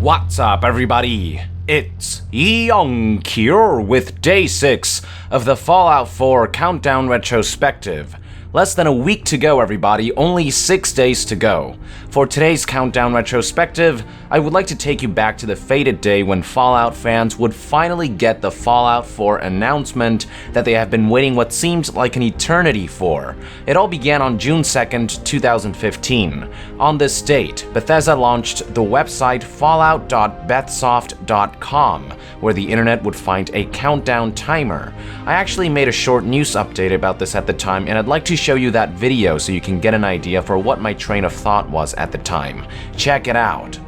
What's up, everybody? It's Young Cure with Day 6 of the Fallout 4 Countdown Retrospective. Less than a week to go, everybody, only 6 days to go. For today's Countdown Retrospective, I would like to take you back to the fated day when Fallout fans would finally get the Fallout 4 announcement that they have been waiting what seemed like an eternity for. It all began on June 2nd, 2015. On this date, Bethesda launched the website fallout.bethsoft.com, where the internet would find a countdown timer. I actually made a short news update about this at the time, and I'd like to show you that video so you can get an idea for what my train of thought was at the time. Check it out.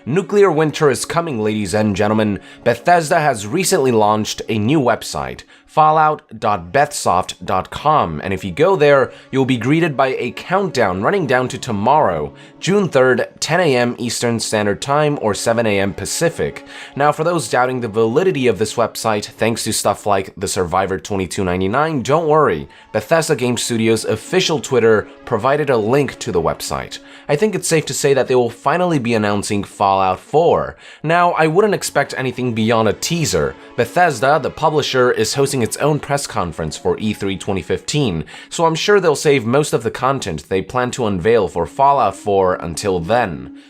Nuclear winter is coming, ladies and gentlemen. Bethesda has recently launched a new website, fallout.bethsoft.com, and if you go there, you'll be greeted by a countdown running down to tomorrow, June 3rd, 10 a.m. Eastern Standard Time or 7 a.m. Pacific. Now, for those doubting the validity of this website, thanks to stuff like the Survivor 2299, don't worry. Bethesda Game Studios' official Twitter provided a link to the website. I think it's safe to say that they will finally be announcing Fallout 4. Now, I wouldn't expect anything beyond a teaser. Bethesda, the publisher, is hosting its own press conference for E3 2015, so I'm sure they'll save most of the content they plan to unveil for Fallout 4 until then.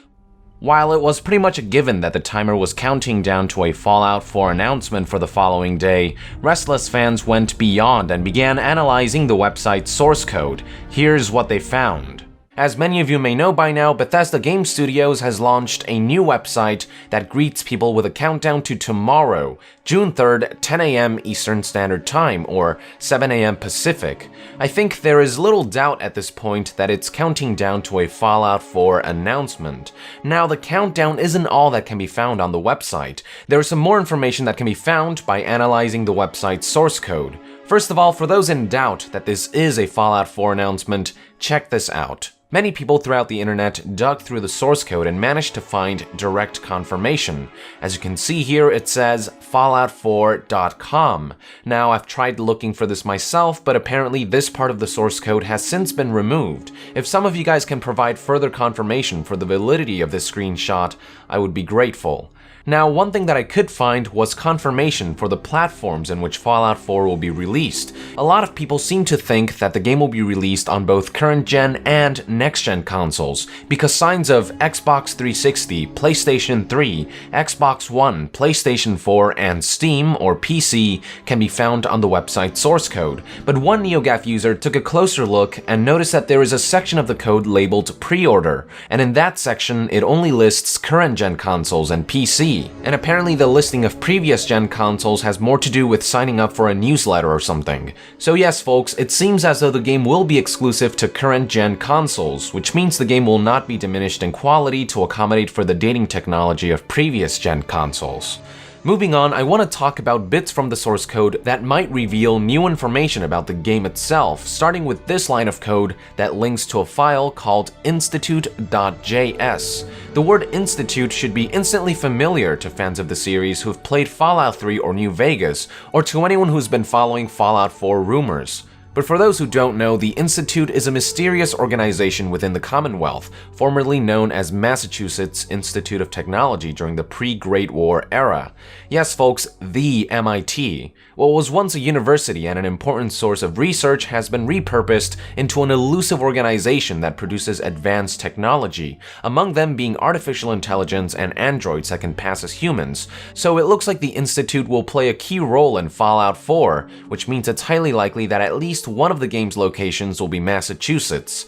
While it was pretty much a given that the timer was counting down to a Fallout 4 announcement for the following day, restless fans went beyond and began analyzing the website's source code. Here's what they found. As many of you may know by now, Bethesda Game Studios has launched a new website that greets people with a countdown to tomorrow, June 3rd, 10 a.m. Eastern Standard Time, or 7 a.m. Pacific. I think there is little doubt at this point that it's counting down to a Fallout 4 announcement. Now, the countdown isn't all that can be found on the website. There is some more information that can be found by analyzing the website's source code. First of all, for those in doubt that this is a Fallout 4 announcement, check this out. Many people throughout the internet dug through the source code and managed to find direct confirmation. As you can see here, it says fallout4.com. Now, I've tried looking for this myself, but apparently this part of the source code has since been removed. If some of you guys can provide further confirmation for the validity of this screenshot, I would be grateful. Now, one thing that I could find was confirmation for the platforms in which Fallout 4 will be released. A lot of people seem to think that the game will be released on both current-gen and next-gen consoles, because signs of Xbox 360, PlayStation 3, Xbox One, PlayStation 4, and Steam or PC can be found on the website's source code. But one NeoGAF user took a closer look and noticed that there is a section of the code labeled pre-order, and in that section it only lists current-gen consoles and PC. And apparently the listing of previous gen consoles has more to do with signing up for a newsletter or something. So yes, folks, it seems as though the game will be exclusive to current gen consoles, which means the game will not be diminished in quality to accommodate for the dating technology of previous gen consoles. Moving on, I want to talk about bits from the source code that might reveal new information about the game itself, starting with this line of code that links to a file called institute.js. The word institute should be instantly familiar to fans of the series who've played Fallout 3 or New Vegas, or to anyone who's been following Fallout 4 rumors. But for those who don't know, the Institute is a mysterious organization within the Commonwealth, formerly known as Massachusetts Institute of Technology during the pre-Great War era. Yes, folks, the MIT. What was once a university and an important source of research has been repurposed into an elusive organization that produces advanced technology, among them being artificial intelligence and androids that can pass as humans. So it looks like the Institute will play a key role in Fallout 4, which means it's highly likely that at least one of the game's locations will be Massachusetts.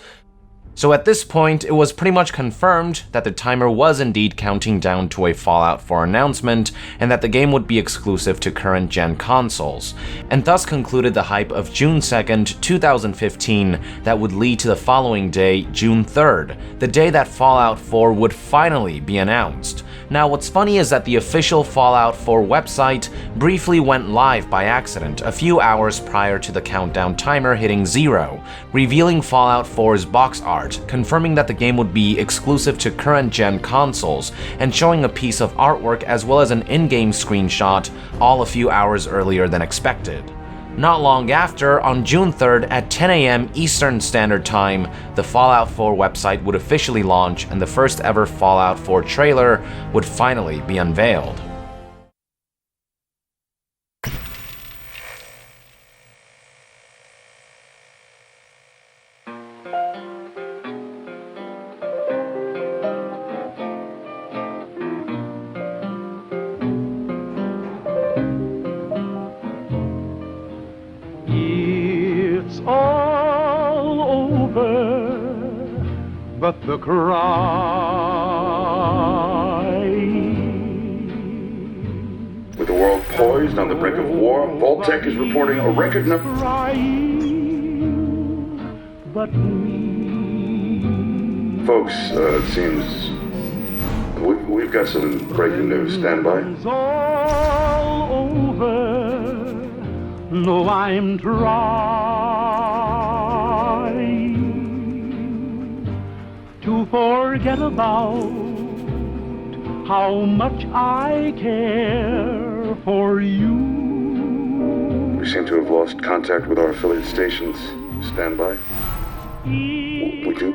So at this point, it was pretty much confirmed that the timer was indeed counting down to a Fallout 4 announcement, and that the game would be exclusive to current-gen consoles, and thus concluded the hype of June 2nd, 2015 that would lead to the following day, June 3rd, the day that Fallout 4 would finally be announced. Now, what's funny is that the official Fallout 4 website briefly went live by accident a few hours prior to the countdown timer hitting 0, revealing Fallout 4's box art, confirming that the game would be exclusive to current-gen consoles, and showing a piece of artwork as well as an in-game screenshot, all a few hours earlier than expected. Not long after, on June 3rd at 10 a.m. Eastern Standard Time, the Fallout 4 website would officially launch and the first ever Fallout 4 trailer would finally be unveiled. But the cry, with the world poised on the brink of war, Vault-Tec is reporting a record number. But me, Folks, it seems we've got some breaking news. Stand by. it's all over. No, I'm trying to forget about how much I care for you. We seem to have lost contact with our affiliate stations. Stand by. We do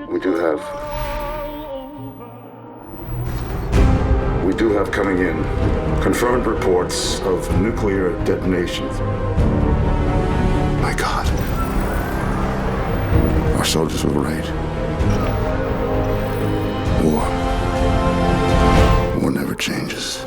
have coming in confirmed reports of nuclear detonations. My God. Our soldiers were right. War never changes.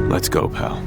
Let's go, pal.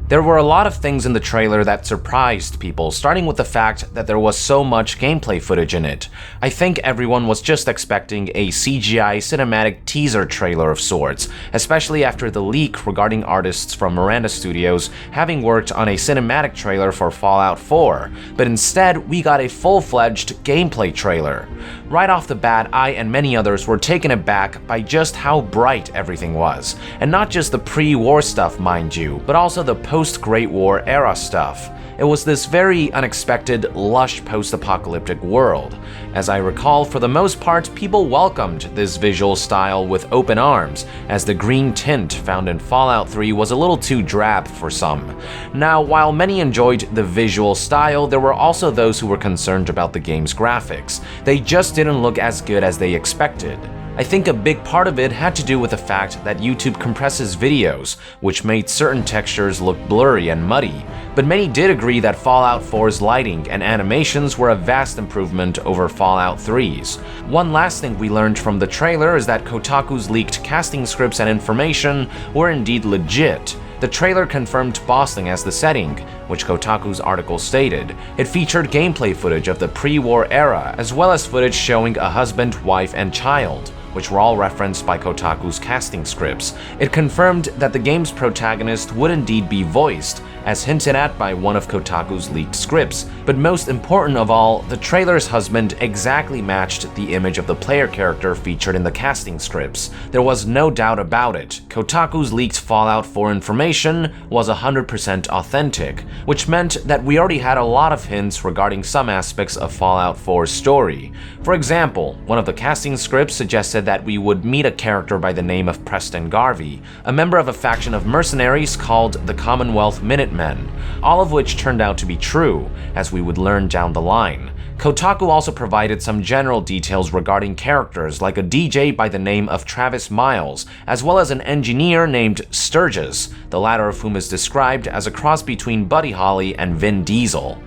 There were a lot of things in the trailer that surprised people, starting with the fact that there was so much gameplay footage in it. I think everyone was just expecting a CGI cinematic teaser trailer of sorts, especially after the leak regarding artists from Miranda Studios having worked on a cinematic trailer for Fallout 4, but instead we got a full-fledged gameplay trailer. Right off the bat, I and many others were taken aback by just how bright everything was, and not just the pre-war stuff, mind you, but also the post-Great War era stuff. It was this very unexpected, lush post-apocalyptic world. As I recall, for the most part, people welcomed this visual style with open arms, as the green tint found in Fallout 3 was a little too drab for some. Now, while many enjoyed the visual style, there were also those who were concerned about the game's graphics. They just didn't look as good as they expected. I think a big part of it had to do with the fact that YouTube compresses videos, which made certain textures look blurry and muddy, but many did agree that Fallout 4's lighting and animations were a vast improvement over Fallout 3's. One last thing we learned from the trailer is that Kotaku's leaked casting scripts and information were indeed legit. The trailer confirmed Boston as the setting, which Kotaku's article stated. It featured gameplay footage of the pre-war era, as well as footage showing a husband, wife, and child, which were all referenced by Kotaku's casting scripts. It confirmed that the game's protagonist would indeed be voiced, as hinted at by one of Kotaku's leaked scripts, but most important of all, the trailer's husband exactly matched the image of the player character featured in the casting scripts. There was no doubt about it. Kotaku's leaked Fallout 4 information was 100% authentic, which meant that we already had a lot of hints regarding some aspects of Fallout 4's story. For example, one of the casting scripts suggested that we would meet a character by the name of Preston Garvey, a member of a faction of mercenaries called the Commonwealth Minutemen. stuntmen, all of which turned out to be true, as we would learn down the line. Kotaku also provided some general details regarding characters like a DJ by the name of Travis Miles, as well as an engineer named Sturgis, the latter of whom is described as a cross between Buddy Holly and Vin Diesel.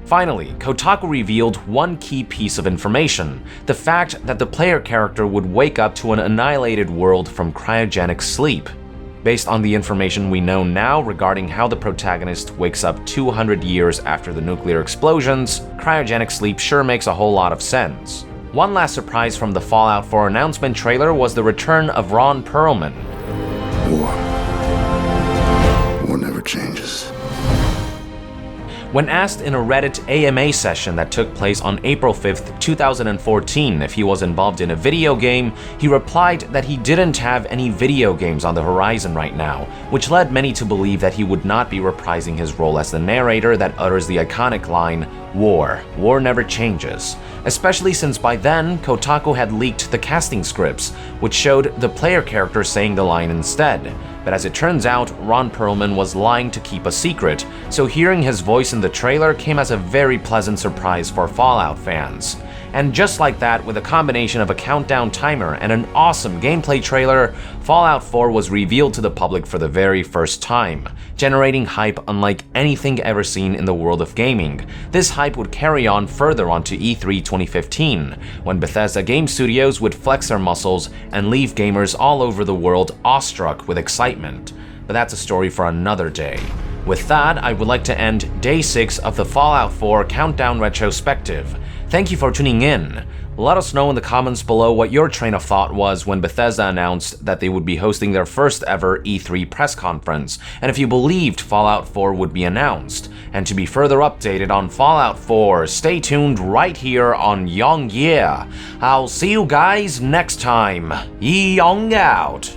Finally, Kotaku revealed one key piece of information, the fact that the player character would wake up to an annihilated world from cryogenic sleep. Based on the information we know now regarding how the protagonist wakes up 200 years after the nuclear explosions, cryogenic sleep sure makes a whole lot of sense. One last surprise from the Fallout 4 announcement trailer was the return of Ron Perlman. War never changes. When asked in a Reddit AMA session that took place on April 5th, 2014 if he was involved in a video game, he replied that he didn't have any video games on the horizon right now, which led many to believe that he would not be reprising his role as the narrator that utters the iconic line, "War never changes," especially since by then, Kotaku had leaked the casting scripts, which showed the player character saying the line instead. But as it turns out, Ron Perlman was lying to keep a secret, so hearing his voice in the trailer came as a very pleasant surprise for Fallout fans. And just like that, with a combination of a countdown timer and an awesome gameplay trailer, Fallout 4 was revealed to the public for the very first time, generating hype unlike anything ever seen in the world of gaming. This hype would carry on further onto E3 2015, when Bethesda Game Studios would flex their muscles and leave gamers all over the world awestruck with excitement. But that's a story for another day. With that, I would like to end Day 6 of the Fallout 4 Countdown Retrospective. Thank you for tuning in. Let us know in the comments below what your train of thought was when Bethesda announced that they would be hosting their first ever E3 press conference, and if you believed Fallout 4 would be announced. And to be further updated on Fallout 4, stay tuned right here on Young Yeah. I'll see you guys next time. Young out.